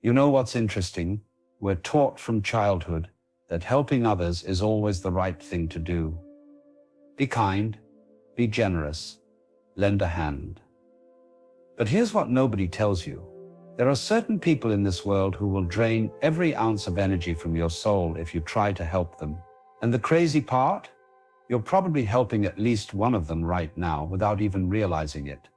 You know what's interesting? We're taught from childhood that helping others is always the right thing to do. Be kind, be generous, lend a hand. But here's what nobody tells you. There are certain people in this world who will drain every ounce of energy from your soul if you try to help them. And the crazy part? You're probably helping at least one of them right now without even realizing it.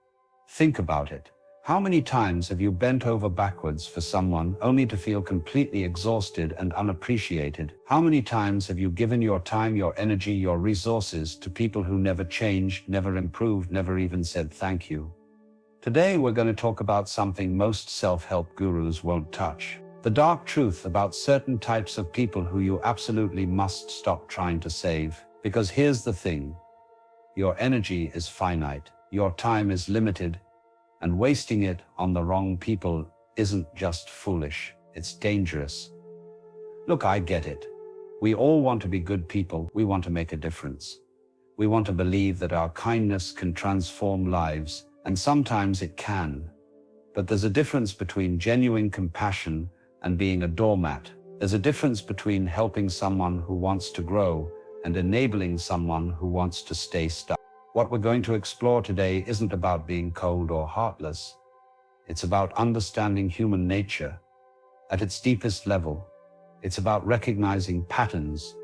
Think about it. How many times have you bent over backwards for someone only to feel completely exhausted and unappreciated? How many times have you given your time, your energy, your resources to people who never changed, never improved, never even said thank you? Today we're going to talk about something most self-help gurus won't touch. The dark truth about certain types of people who you absolutely must stop trying to save. Because here's the thing. Your energy is finite. Your time is limited. And wasting it on the wrong people isn't just foolish. It's dangerous. Look, I get it. We all want to be good people. We want to make a difference. We want to believe that our kindness can transform lives. And sometimes it can. But there's a difference between genuine compassion and being a doormat. There's a difference between helping someone who wants to grow and enabling someone who wants to stay stuck. What we're going to explore today isn't about being cold or heartless. It's about understanding human nature at its deepest level. It's about recognizing patterns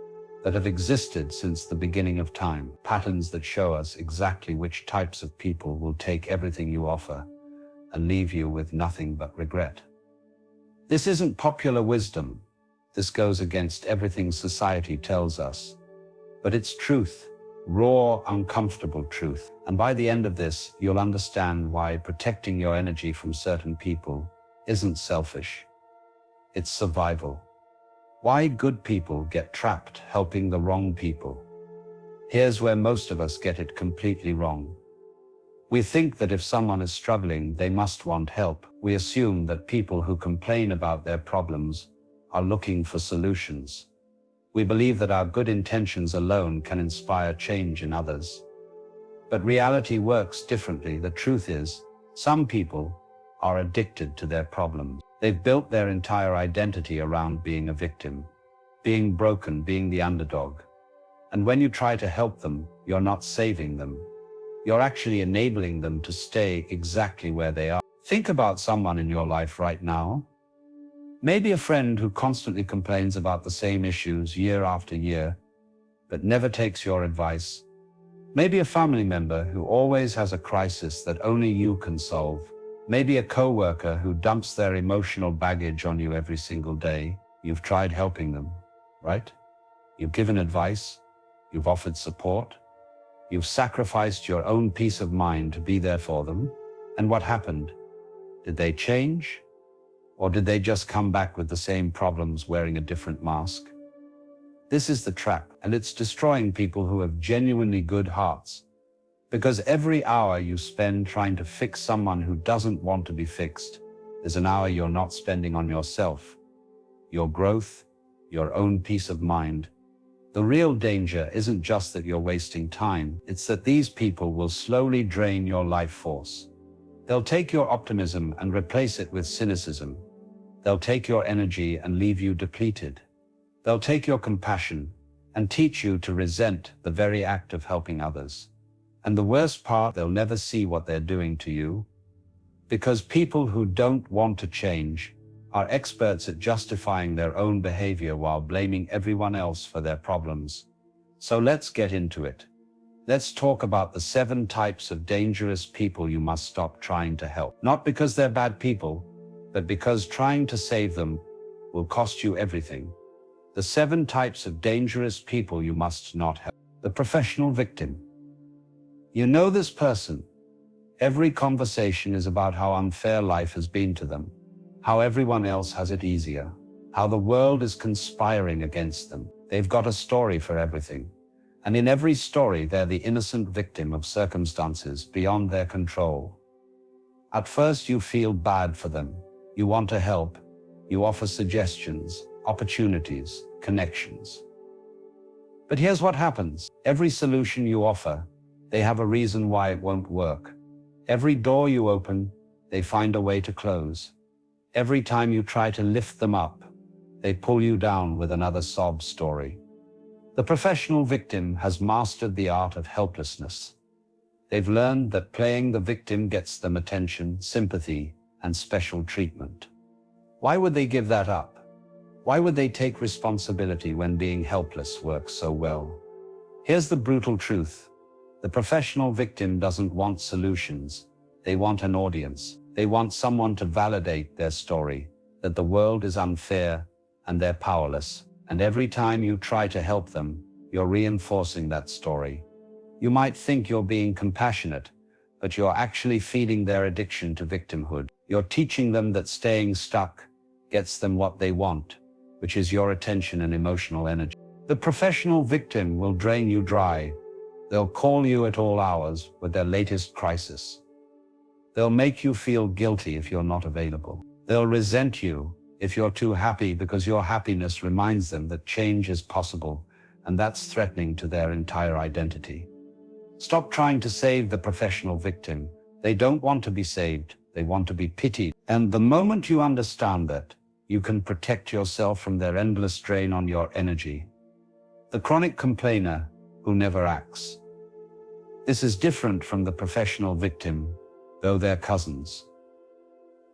that have existed since the beginning of time, patterns that show us exactly which types of people will take everything you offer and leave you with nothing but regret. This isn't popular wisdom. This goes against everything society tells us. But it's truth, raw, uncomfortable truth. And by the end of this, you'll understand why protecting your energy from certain people isn't selfish. It's survival. Why good people get trapped helping the wrong people. Here's where most of us get it completely wrong. We think that if someone is struggling, they must want help. We assume that people who complain about their problems are looking for solutions. We believe that our good intentions alone can inspire change in others. But reality works differently. The truth is, some people are addicted to their problems. They've built their entire identity around being a victim, being broken, being the underdog. And when you try to help them, you're not saving them. You're actually enabling them to stay exactly where they are. Think about someone in your life right now. Maybe a friend who constantly complains about the same issues year after year, but never takes your advice. Maybe a family member who always has a crisis that only you can solve. Maybe a coworker who dumps their emotional baggage on you every single day. You've tried helping them, right? You've given advice. You've offered support. You've sacrificed your own peace of mind to be there for them. And what happened? Did they change? Or did they just come back with the same problems wearing a different mask? This is the trap, and it's destroying people who have genuinely good hearts. Because every hour you spend trying to fix someone who doesn't want to be fixed is an hour you're not spending on yourself, your growth, your own peace of mind. The real danger isn't just that you're wasting time, it's that these people will slowly drain your life force. They'll take your optimism and replace it with cynicism. They'll take your energy and leave you depleted. They'll take your compassion and teach you to resent the very act of helping others. And the worst part, they'll never see what they're doing to you. Because people who don't want to change are experts at justifying their own behavior while blaming everyone else for their problems. So let's get into it. Let's talk about the 7 types of dangerous people you must stop trying to help. Not because they're bad people, but because trying to save them will cost you everything. The 7 types of dangerous people you must not help. The professional victim. You know this person. Every conversation is about how unfair life has been to them, how everyone else has it easier, how the world is conspiring against them. They've got a story for everything. And in every story, they're the innocent victim of circumstances beyond their control. At first, you feel bad for them. You want to help. You offer suggestions, opportunities, connections. But here's what happens. Every solution you offer, they have a reason why it won't work. Every door you open, they find a way to close. Every time you try to lift them up, they pull you down with another sob story. The professional victim has mastered the art of helplessness. They've learned that playing the victim gets them attention, sympathy, and special treatment. Why would they give that up? Why would they take responsibility when being helpless works so well? Here's the brutal truth. The professional victim doesn't want solutions. They want an audience. They want someone to validate their story, that the world is unfair and they're powerless. And every time you try to help them, you're reinforcing that story. You might think you're being compassionate, but you're actually feeding their addiction to victimhood. You're teaching them that staying stuck gets them what they want, which is your attention and emotional energy. The professional victim will drain you dry. They'll call you at all hours with their latest crisis. They'll make you feel guilty if you're not available. They'll resent you if you're too happy because your happiness reminds them that change is possible, and that's threatening to their entire identity. Stop trying to save the professional victim. They don't want to be saved. They want to be pitied. And the moment you understand that, you can protect yourself from their endless drain on your energy. The chronic complainer who never acts. This is different from the professional victim, though they're cousins.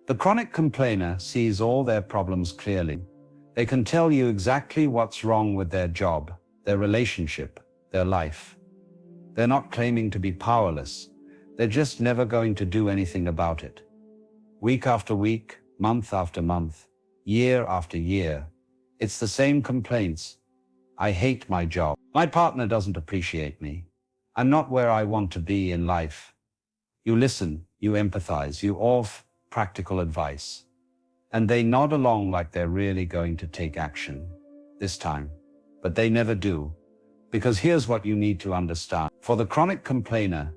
The chronic complainer sees all their problems clearly. They can tell you exactly what's wrong with their job, their relationship, their life. They're not claiming to be powerless. They're just never going to do anything about it. Week after week, month after month, year after year, it's the same complaints. I hate my job. My partner doesn't appreciate me. I'm not where I want to be in life. You listen, you empathize, you offer practical advice. And they nod along like they're really going to take action this time. But they never do. Because here's what you need to understand. For the chronic complainer,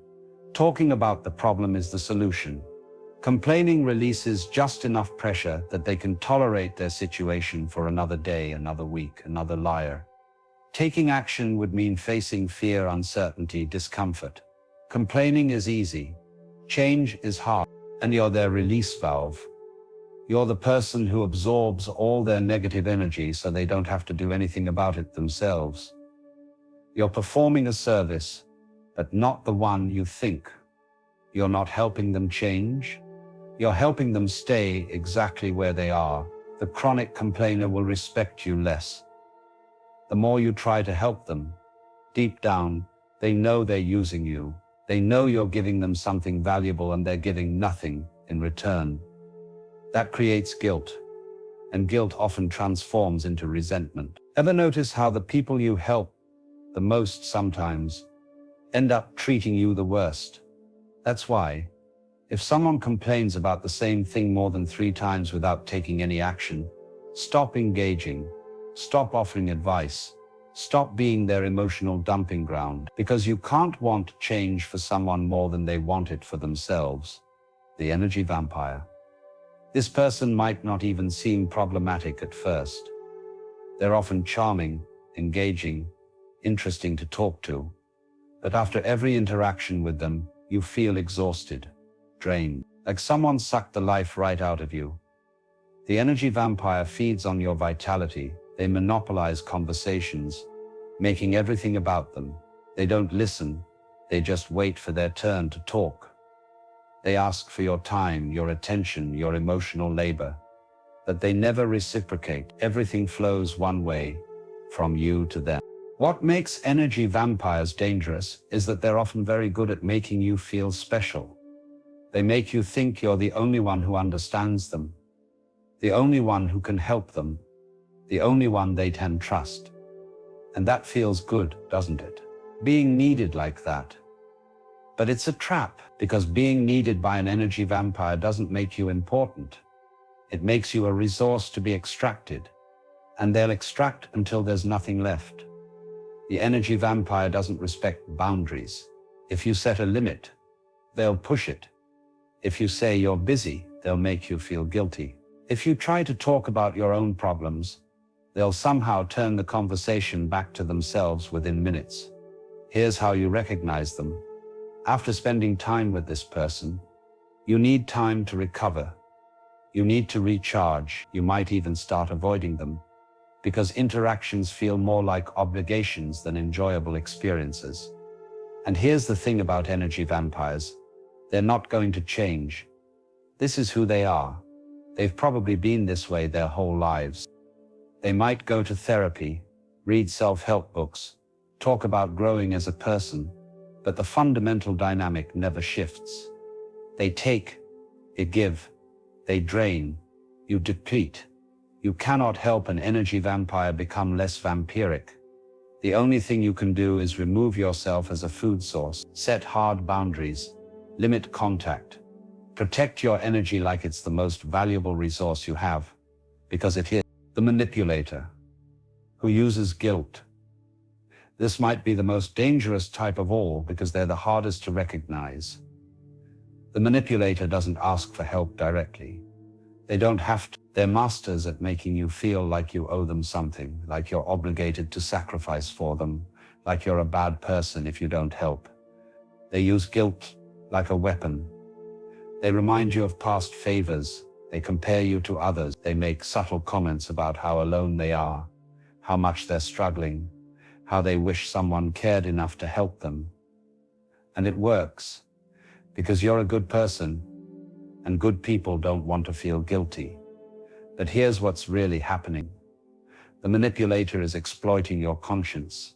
talking about the problem is the solution. Complaining releases just enough pressure that they can tolerate their situation for another day, another week, another liar. Taking action would mean facing fear, uncertainty, discomfort. Complaining is easy. Change is hard. And you're their release valve. You're the person who absorbs all their negative energy so they don't have to do anything about it themselves. You're performing a service, but not the one you think. You're not helping them change. You're helping them stay exactly where they are. The chronic complainer will respect you less. The more you try to help them, deep down, they know they're using you. They know you're giving them something valuable and they're giving nothing in return. That creates guilt, and guilt often transforms into resentment. Ever notice how the people you help the most sometimes end up treating you the worst? That's why, if someone complains about the same thing more than 3 times without taking any action, stop engaging, stop offering advice, stop being their emotional dumping ground, because you can't want change for someone more than they want it for themselves. The energy vampire. This person might not even seem problematic at first. They're often charming, engaging, interesting to talk to. But after every interaction with them, you feel exhausted, drained, like someone sucked the life right out of you. The energy vampire feeds on your vitality. They monopolize conversations, making everything about them. They don't listen. They just wait for their turn to talk. They ask for your time, your attention, your emotional labor. But they never reciprocate. Everything flows one way, from you to them. What makes energy vampires dangerous is that they're often very good at making you feel special. They make you think you're the only one who understands them, the only one who can help them, the only one they can trust. And that feels good, doesn't it? Being needed like that. But it's a trap, because being needed by an energy vampire doesn't make you important. It makes you a resource to be extracted. And they'll extract until there's nothing left. The energy vampire doesn't respect boundaries. If you set a limit, they'll push it. If you say you're busy, they'll make you feel guilty. If you try to talk about your own problems, they'll somehow turn the conversation back to themselves within minutes. Here's how you recognize them. After spending time with this person, you need time to recover. You need to recharge. You might even start avoiding them, because interactions feel more like obligations than enjoyable experiences. And here's the thing about energy vampires. They're not going to change. This is who they are. They've probably been this way their whole lives. They might go to therapy, read self-help books, talk about growing as a person, but the fundamental dynamic never shifts. They take, you give, they drain, you deplete. You cannot help an energy vampire become less vampiric. The only thing you can do is remove yourself as a food source, set hard boundaries, limit contact, protect your energy like it's the most valuable resource you have, because it is. The manipulator, who uses guilt. This might be the most dangerous type of all because they're the hardest to recognize. The manipulator doesn't ask for help directly. They don't have to. They're masters at making you feel like you owe them something, like you're obligated to sacrifice for them, like you're a bad person if you don't help. They use guilt like a weapon. They remind you of past favors. They compare you to others. They make subtle comments about how alone they are, how much they're struggling, how they wish someone cared enough to help them. And it works, because you're a good person, and good people don't want to feel guilty. But here's what's really happening. The manipulator is exploiting your conscience.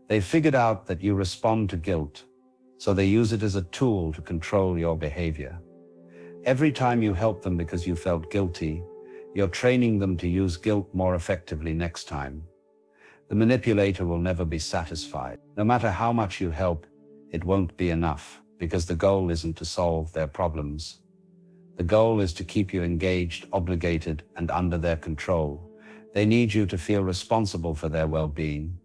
They figured out that you respond to guilt, so they use it as a tool to control your behavior. Every time you help them because you felt guilty, you're training them to use guilt more effectively next time. The manipulator will never be satisfied. No matter how much you help, it won't be enough, because the goal isn't to solve their problems. The goal is to keep you engaged, obligated, and under their control. They need you to feel responsible for their well-being,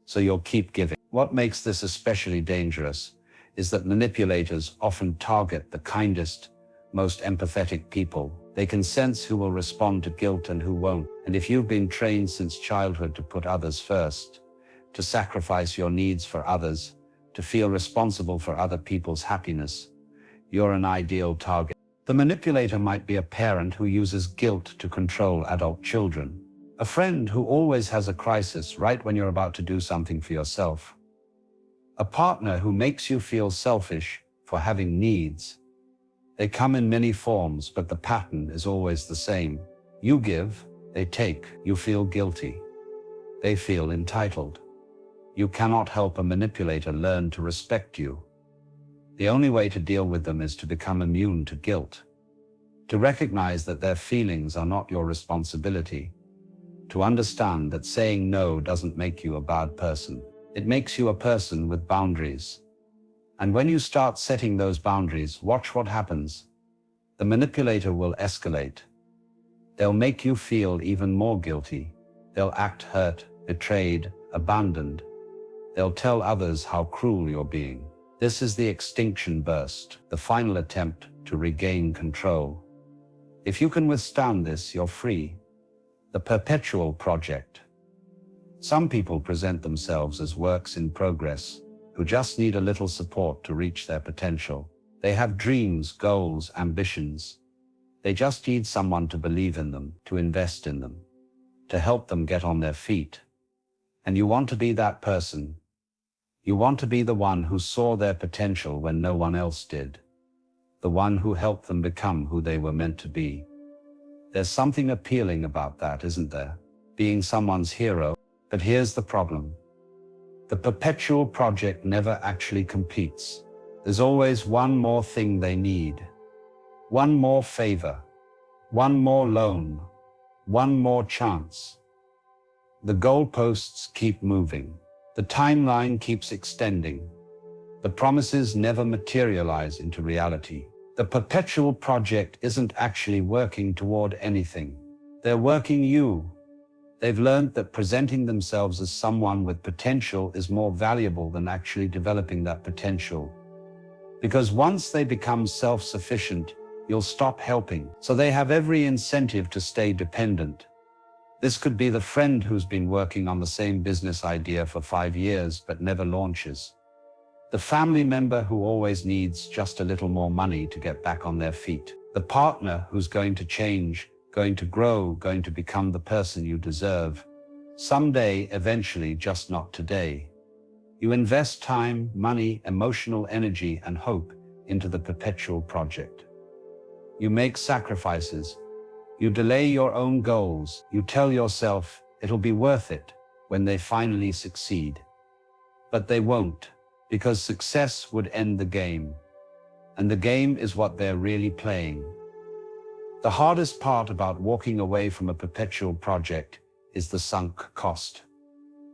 so you'll keep giving. What makes this especially dangerous is that manipulators often target the kindest, most empathetic people. They can sense who will respond to guilt and who won't. And if you've been trained since childhood to put others first, to sacrifice your needs for others, to feel responsible for other people's happiness, you're an ideal target. The manipulator might be a parent who uses guilt to control adult children, a friend who always has a crisis right when you're about to do something for yourself, a partner who makes you feel selfish for having needs. They come in many forms, but the pattern is always the same. You give, they take. You feel guilty. They feel entitled. You cannot help a manipulator learn to respect you. The only way to deal with them is to become immune to guilt, to recognize that their feelings are not your responsibility, to understand that saying no doesn't make you a bad person. It makes you a person with boundaries. And when you start setting those boundaries, watch what happens. The manipulator will escalate. They'll make you feel even more guilty. They'll act hurt, betrayed, abandoned. They'll tell others how cruel you're being. This is the extinction burst, the final attempt to regain control. If you can withstand this, you're free. The perpetual project. Some people present themselves as works in progress, who just need a little support to reach their potential. They have dreams, goals, ambitions. They just need someone to believe in them, to invest in them, to help them get on their feet. And you want to be that person. You want to be the one who saw their potential when no one else did. The one who helped them become who they were meant to be. There's something appealing about that, isn't there? Being someone's hero. But here's the problem. The perpetual project never actually completes. There's always one more thing they need. One more favor. One more loan. One more chance. The goalposts keep moving. The timeline keeps extending. The promises never materialize into reality. The perpetual project isn't actually working toward anything. They're working you. They've learned that presenting themselves as someone with potential is more valuable than actually developing that potential. Because once they become self-sufficient, you'll stop helping. So they have every incentive to stay dependent. This could be the friend who's been working on the same business idea for 5 years but never launches. The family member who always needs just a little more money to get back on their feet. The partner who's going to change, going to grow, going to become the person you deserve. Someday, eventually, just not today. You invest time, money, emotional energy, and hope into the perpetual project. You make sacrifices. You delay your own goals. You tell yourself it'll be worth it when they finally succeed. But they won't, because success would end the game. And the game is what they're really playing. The hardest part about walking away from a perpetual project is the sunk cost.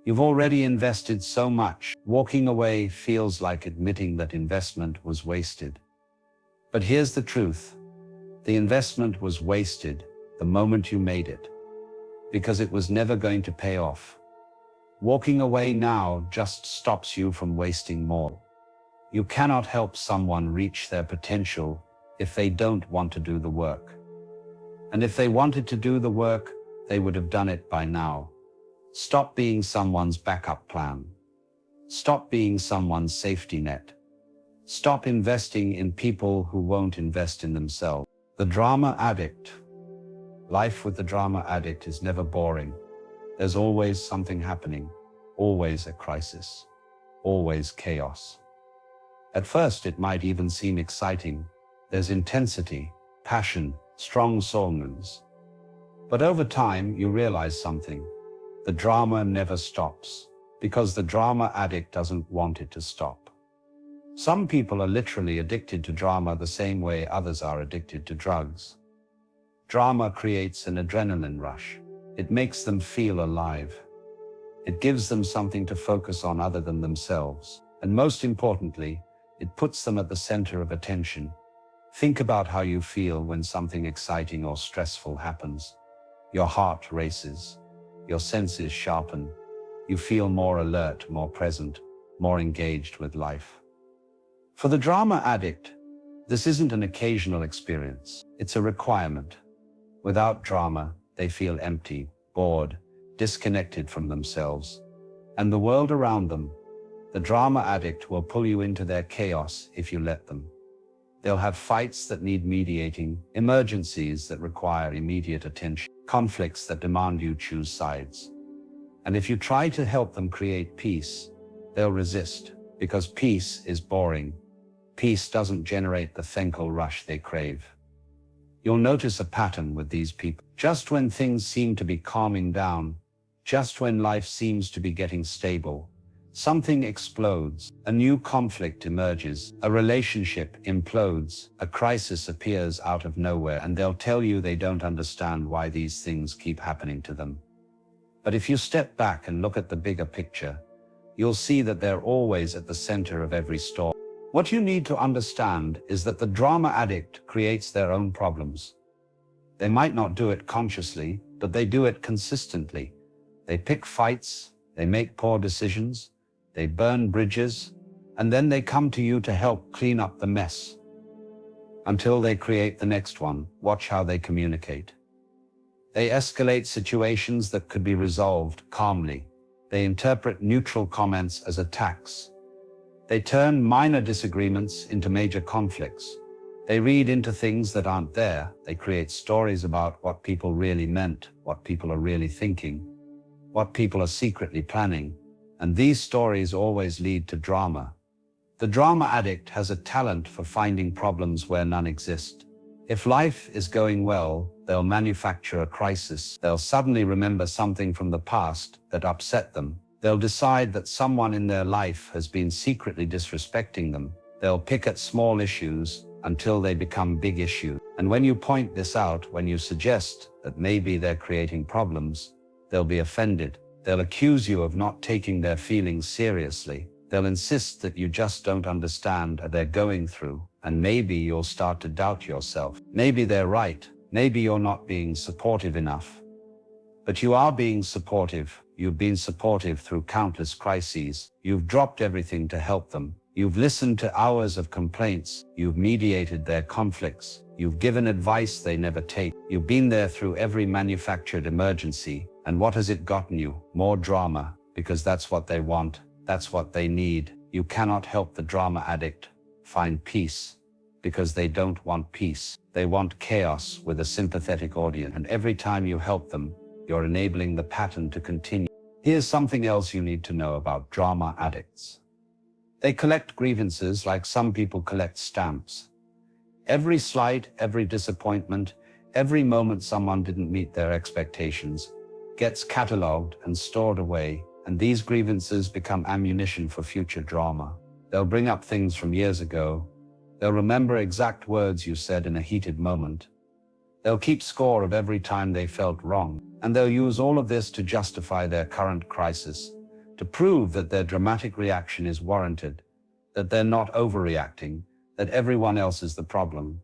You've already invested so much. Walking away feels like admitting that investment was wasted. But here's the truth. The investment was wasted the moment you made it, because it was never going to pay off. Walking away now just stops you from wasting more. You cannot help someone reach their potential if they don't want to do the work. And if they wanted to do the work, they would have done it by now. Stop being someone's backup plan. Stop being someone's safety net. Stop investing in people who won't invest in themselves. The drama addict. Life with the drama addict is never boring. There's always something happening, always a crisis, always chaos. At first, it might even seem exciting. There's intensity, passion, strong songs. But over time, you realize something. The drama never stops, because the drama addict doesn't want it to stop. Some people are literally addicted to drama the same way others are addicted to drugs. Drama creates an adrenaline rush. It makes them feel alive. It gives them something to focus on other than themselves. And most importantly, it puts them at the center of attention. Think about how you feel when something exciting or stressful happens. Your heart races. Your senses sharpen. You feel more alert, more present, more engaged with life. For the drama addict, this isn't an occasional experience. It's a requirement. Without drama, they feel empty, bored, disconnected from themselves and the world around them. The drama addict will pull you into their chaos if you let them. They'll have fights that need mediating, emergencies that require immediate attention, conflicts that demand you choose sides. And if you try to help them create peace, they'll resist, because peace is boring. Peace doesn't generate the thankful rush they crave. You'll notice a pattern with these people. Just when things seem to be calming down, just when life seems to be getting stable, something explodes, a new conflict emerges, a relationship implodes, a crisis appears out of nowhere, and they'll tell you they don't understand why these things keep happening to them. But if you step back and look at the bigger picture, you'll see that they're always at the center of every storm. What you need to understand is that the drama addict creates their own problems. They might not do it consciously, but they do it consistently. They pick fights, they make poor decisions, they burn bridges, and then they come to you to help clean up the mess. Until they create the next one, watch how they communicate. They escalate situations that could be resolved calmly. They interpret neutral comments as attacks. They turn minor disagreements into major conflicts. They read into things that aren't there. They create stories about what people really meant, what people are really thinking, what people are secretly planning. And these stories always lead to drama. The drama addict has a talent for finding problems where none exist. If life is going well, they'll manufacture a crisis. They'll suddenly remember something from the past that upset them. They'll decide that someone in their life has been secretly disrespecting them. They'll pick at small issues until they become big issues. And when you point this out, when you suggest that maybe they're creating problems, they'll be offended. They'll accuse you of not taking their feelings seriously. They'll insist that you just don't understand what they're going through. And maybe you'll start to doubt yourself. Maybe they're right. Maybe you're not being supportive enough. But you are being supportive. You've been supportive through countless crises. You've dropped everything to help them. You've listened to hours of complaints. You've mediated their conflicts. You've given advice they never take. You've been there through every manufactured emergency. And what has it gotten you? More drama, because that's what they want. That's what they need. You cannot help the drama addict find peace. because they don't want peace. They want chaos with a sympathetic audience. And every time you help them, you're enabling the pattern to continue. Here's something else you need to know about drama addicts. They collect grievances like some people collect stamps. Every slight, every disappointment, every moment someone didn't meet their expectations gets catalogued and stored away, and these grievances become ammunition for future drama. They'll bring up things from years ago. They'll remember exact words you said in a heated moment. They'll keep score of every time they felt wrong, and they'll use all of this to justify their current crisis, to prove that their dramatic reaction is warranted, that they're not overreacting, that everyone else is the problem.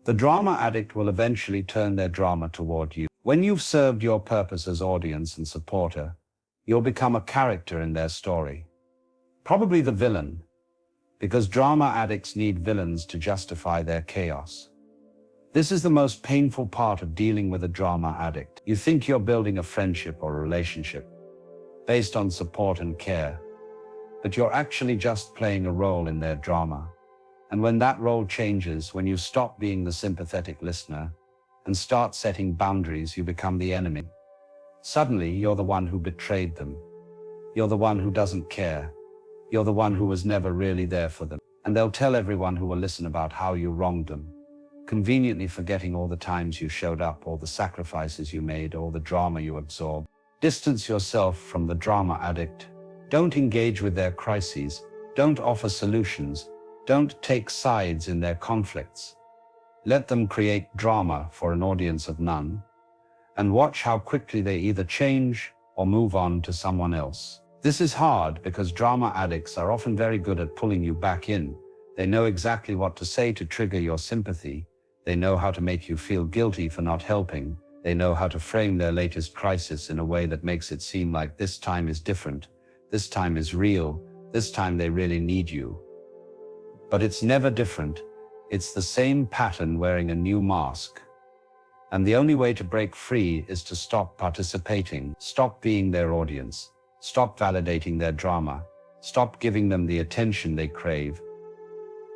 The drama addict will eventually turn their drama toward you. When you've served your purpose as audience and supporter, you'll become a character in their story. Probably the villain, because drama addicts need villains to justify their chaos. This is the most painful part of dealing with a drama addict. You think you're building a friendship or a relationship based on support and care, but you're actually just playing a role in their drama. And when that role changes, when you stop being the sympathetic listener and start setting boundaries, you become the enemy. Suddenly, you're the one who betrayed them. You're the one who doesn't care. You're the one who was never really there for them. And they'll tell everyone who will listen about how you wronged them, conveniently forgetting all the times you showed up, all the sacrifices you made, all the drama you absorbed. Distance yourself from the drama addict. Don't engage with their crises. Don't offer solutions. Don't take sides in their conflicts. Let them create drama for an audience of none, and watch how quickly they either change or move on to someone else. This is hard because drama addicts are often very good at pulling you back in. They know exactly what to say to trigger your sympathy. They know how to make you feel guilty for not helping. They know how to frame their latest crisis in a way that makes it seem like this time is different, this time is real, this time they really need you. But it's never different. It's the same pattern wearing a new mask. And the only way to break free is to stop participating, stop being their audience, stop validating their drama, stop giving them the attention they crave.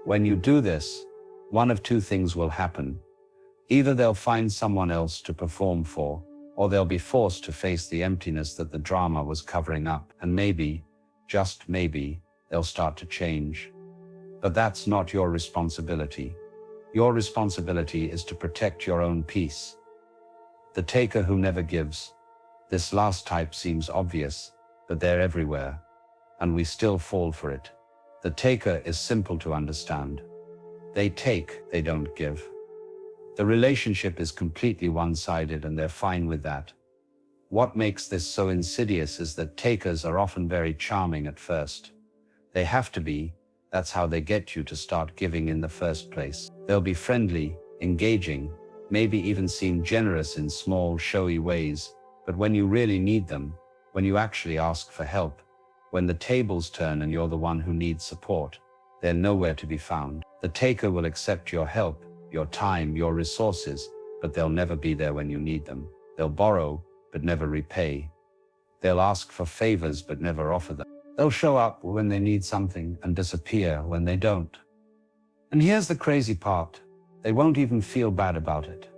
When you do this, one of two things will happen. Either they'll find someone else to perform for, or they'll be forced to face the emptiness that the drama was covering up. And maybe, just maybe, they'll start to change. But that's not your responsibility. Your responsibility is to protect your own peace. The taker who never gives. This last type seems obvious, but they're everywhere, and we still fall for it. The taker is simple to understand. They take, they don't give. The relationship is completely one-sided, and they're fine with that. What makes this so insidious is that takers are often very charming at first. They have to be. That's how they get you to start giving in the first place. They'll be friendly, engaging, maybe even seem generous in small, showy ways. But when you really need them, when you actually ask for help, when the tables turn and you're the one who needs support, they're nowhere to be found. The taker will accept your help, your time, your resources, but they'll never be there when you need them. They'll borrow, but never repay. They'll ask for favors, but never offer them. They'll show up when they need something and disappear when they don't. And here's the crazy part. They won't even feel bad about it.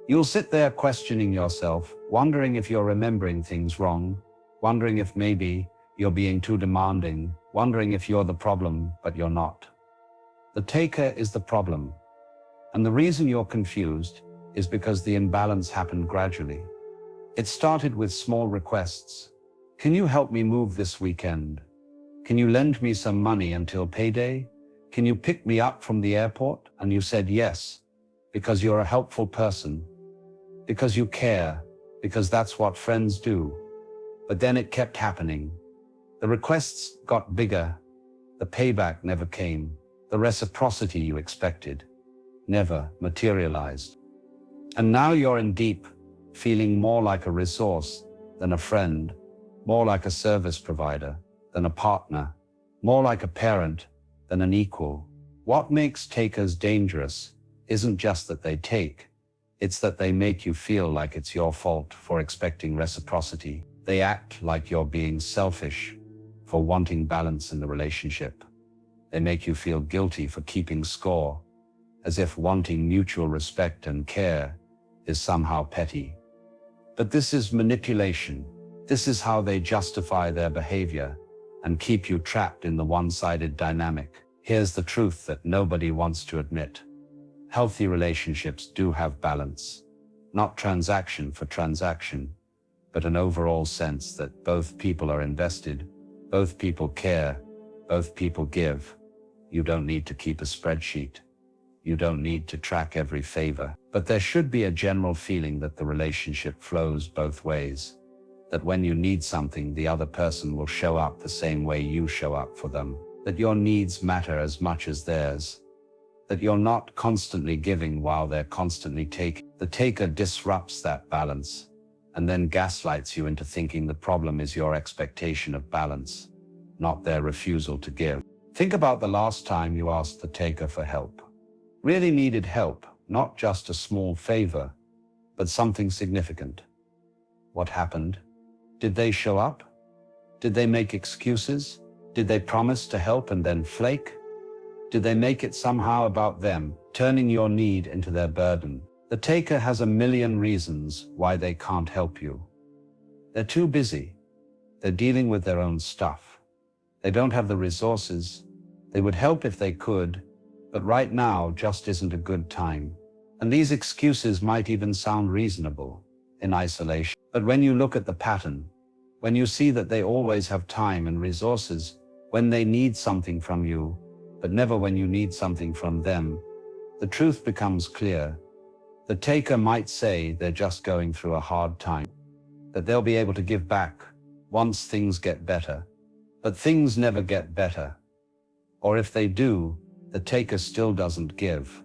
You'll sit there questioning yourself, wondering if you're remembering things wrong, wondering if maybe you're being too demanding, wondering if you're the problem, but you're not. The taker is the problem. And the reason you're confused is because the imbalance happened gradually. It started with small requests. Can you help me move this weekend? Can you lend me some money until payday? Can you pick me up from the airport? And you said yes, because you're a helpful person, because you care, because that's what friends do. But then it kept happening. The requests got bigger. The payback never came. The reciprocity you expected never materialized. And now you're in deep, feeling more like a resource than a friend, more like a service provider than a partner, more like a parent than an equal. What makes takers dangerous isn't just that they take, it's that they make you feel like it's your fault for expecting reciprocity. They act like you're being selfish for wanting balance in the relationship. They make you feel guilty for keeping score, as if wanting mutual respect and care is somehow petty. But this is manipulation. This is how they justify their behavior and keep you trapped in the one-sided dynamic. Here's the truth that nobody wants to admit. Healthy relationships do have balance, not transaction for transaction, but an overall sense that both people are invested, both people care, both people give. You don't need to keep a spreadsheet. You don't need to track every favor, but there should be a general feeling that the relationship flows both ways, that when you need something, the other person will show up the same way you show up for them, that your needs matter as much as theirs, that you're not constantly giving while they're constantly taking. The taker disrupts that balance and then gaslights you into thinking the problem is your expectation of balance, not their refusal to give. Think about the last time you asked the taker for help. Really needed help, not just a small favor, but something significant. What happened? Did they show up? Did they make excuses? Did they promise to help and then flake? Did they make it somehow about them, turning your need into their burden? The taker has a million reasons why they can't help you. They're too busy. They're dealing with their own stuff. They don't have the resources. They would help if they could, but right now just isn't a good time. And these excuses might even sound reasonable in isolation. But when you look at the pattern, when you see that they always have time and resources when they need something from you, but never when you need something from them, the truth becomes clear. The taker might say they're just going through a hard time, that they'll be able to give back once things get better, but things never get better. Or if they do, the taker still doesn't give.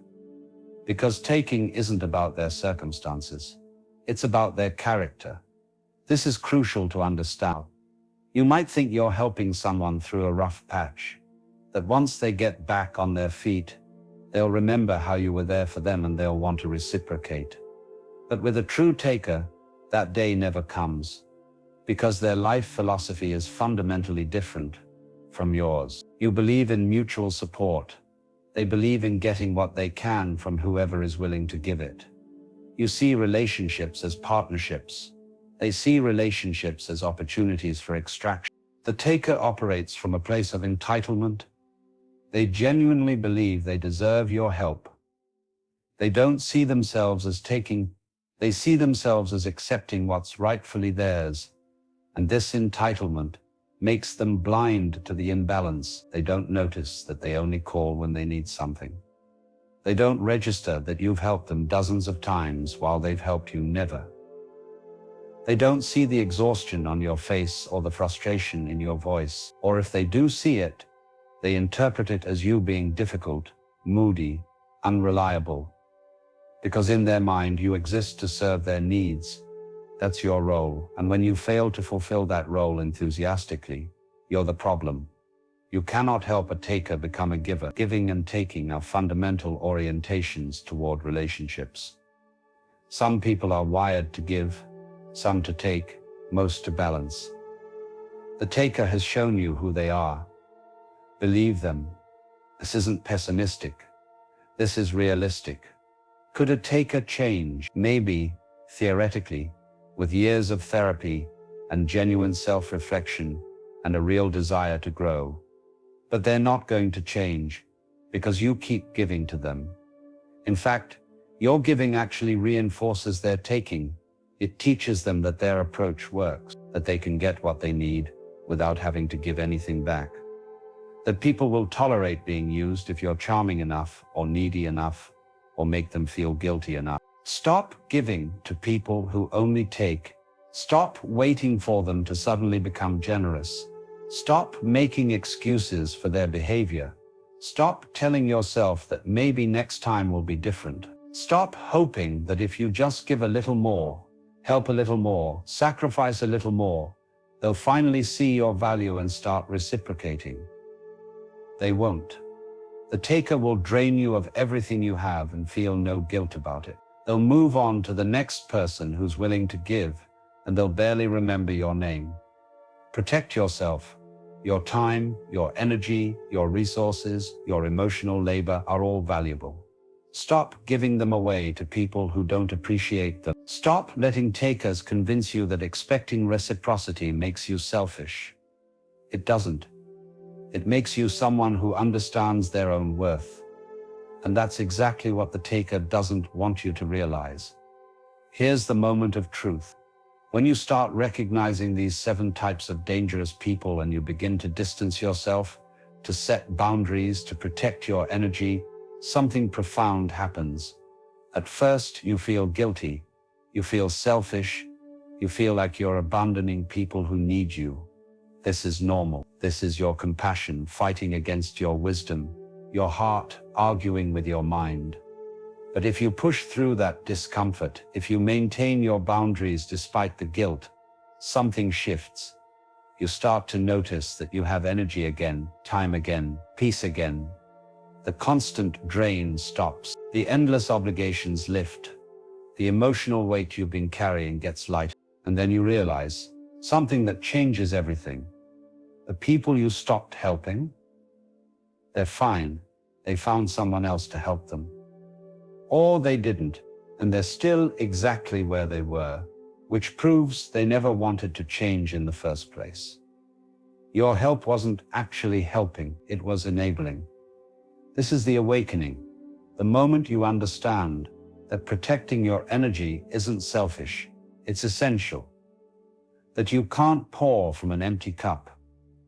Because taking isn't about their circumstances. It's about their character. This is crucial to understand. You might think you're helping someone through a rough patch, that once they get back on their feet, they'll remember how you were there for them and they'll want to reciprocate. But with a true taker, that day never comes, because their life philosophy is fundamentally different from yours. You believe in mutual support. They believe in getting what they can from whoever is willing to give it. You see relationships as partnerships. They see relationships as opportunities for extraction. The taker operates from a place of entitlement. They genuinely believe they deserve your help. They don't see themselves as taking, they see themselves as accepting what's rightfully theirs. And this entitlement makes them blind to the imbalance. They don't notice that they only call when they need something. They don't register that you've helped them dozens of times while they've helped you never. They don't see the exhaustion on your face or the frustration in your voice. Or if they do see it, they interpret it as you being difficult, moody, unreliable. Because in their mind, you exist to serve their needs. That's your role. And when you fail to fulfill that role enthusiastically, you're the problem. You cannot help a taker become a giver. Giving and taking are fundamental orientations toward relationships. Some people are wired to give, some to take, most to balance. The taker has shown you who they are. Believe them. This isn't pessimistic. This is realistic. Could a taker change? Maybe, theoretically, with years of therapy and genuine self-reflection and a real desire to grow. But they're not going to change because you keep giving to them. In fact, your giving actually reinforces their taking. It teaches them that their approach works, that they can get what they need without having to give anything back. That people will tolerate being used if you're charming enough or needy enough or make them feel guilty enough. Stop giving to people who only take. Stop waiting for them to suddenly become generous. Stop making excuses for their behavior. Stop telling yourself that maybe next time will be different. Stop hoping that if you just give a little more, help a little more, sacrifice a little more, they'll finally see your value and start reciprocating. They won't. The taker will drain you of everything you have and feel no guilt about it. They'll move on to the next person who's willing to give, and they'll barely remember your name. Protect yourself. Your time, your energy, your resources, your emotional labor are all valuable. Stop giving them away to people who don't appreciate them. Stop letting takers convince you that expecting reciprocity makes you selfish. It doesn't. It makes you someone who understands their own worth. And that's exactly what the taker doesn't want you to realize. Here's the moment of truth. When you start recognizing these 7 types of dangerous people and you begin to distance yourself, to set boundaries, to protect your energy, something profound happens. At first, you feel guilty. You feel selfish. You feel like you're abandoning people who need you. This is normal. This is your compassion fighting against your wisdom, your heart arguing with your mind. But if you push through that discomfort, if you maintain your boundaries despite the guilt, something shifts. You start to notice that you have energy again, time again, peace again. The constant drain stops. The endless obligations lift. The emotional weight you've been carrying gets lighter. And then you realize something that changes everything. The people you stopped helping, they're fine. They found someone else to help them. Or they didn't, and they're still exactly where they were, which proves they never wanted to change in the first place. Your help wasn't actually helping, it was enabling. This is the awakening, the moment you understand that protecting your energy isn't selfish, it's essential. That you can't pour from an empty cup.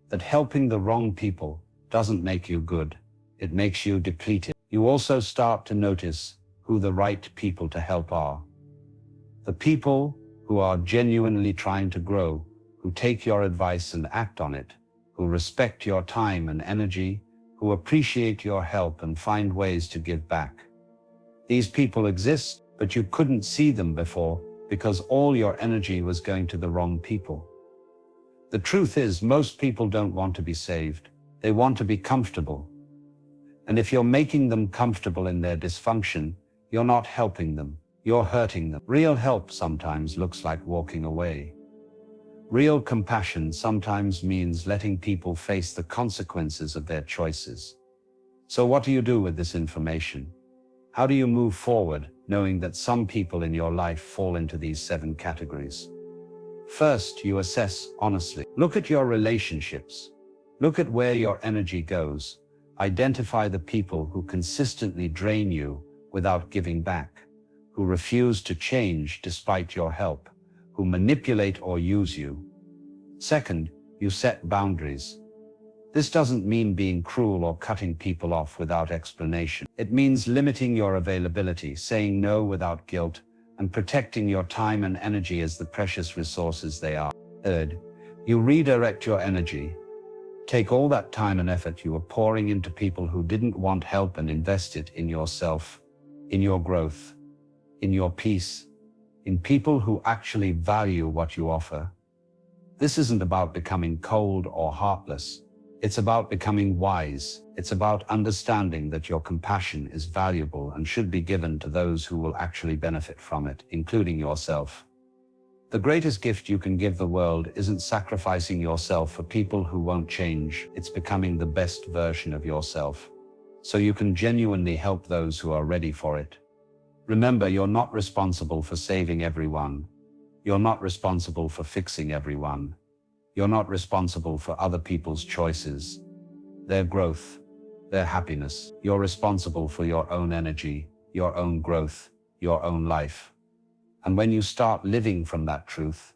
That helping the wrong people doesn't make you good, it makes you depleted. You also start to notice who the right people to help are. The people who are genuinely trying to grow, who take your advice and act on it, who respect your time and energy, who appreciate your help and find ways to give back. These people exist, but you couldn't see them before because all your energy was going to the wrong people. The truth is, most people don't want to be saved. They want to be comfortable. And if you're making them comfortable in their dysfunction, you're not helping them, you're hurting them. Real help sometimes looks like walking away. Real compassion sometimes means letting people face the consequences of their choices. So what do you do with this information? How do you move forward, knowing that some people in your life fall into these 7 categories? First, you assess honestly. Look at your relationships. Look at where your energy goes. Identify the people who consistently drain you without giving back, who refuse to change despite your help, who manipulate or use you. Second, you set boundaries. This doesn't mean being cruel or cutting people off without explanation. It means limiting your availability, saying no without guilt, and protecting your time and energy as the precious resources they are. Third, you redirect your energy. Take all that time and effort you were pouring into people who didn't want help and invest it in yourself, in your growth, in your peace, in people who actually value what you offer. This isn't about becoming cold or heartless. It's about becoming wise. It's about understanding that your compassion is valuable and should be given to those who will actually benefit from it, including yourself. The greatest gift you can give the world isn't sacrificing yourself for people who won't change. It's becoming the best version of yourself, so you can genuinely help those who are ready for it. Remember, you're not responsible for saving everyone. You're not responsible for fixing everyone. You're not responsible for other people's choices, their growth, their happiness. You're responsible for your own energy, your own growth, your own life. And when you start living from that truth,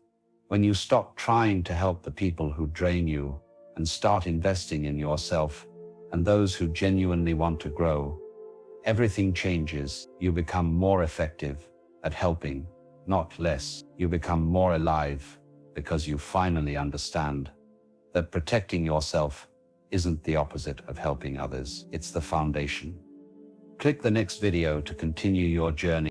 when you stop trying to help the people who drain you and start investing in yourself and those who genuinely want to grow, everything changes. You become more effective at helping, not less. You become more alive because you finally understand that protecting yourself isn't the opposite of helping others. It's the foundation. Click the next video to continue your journey.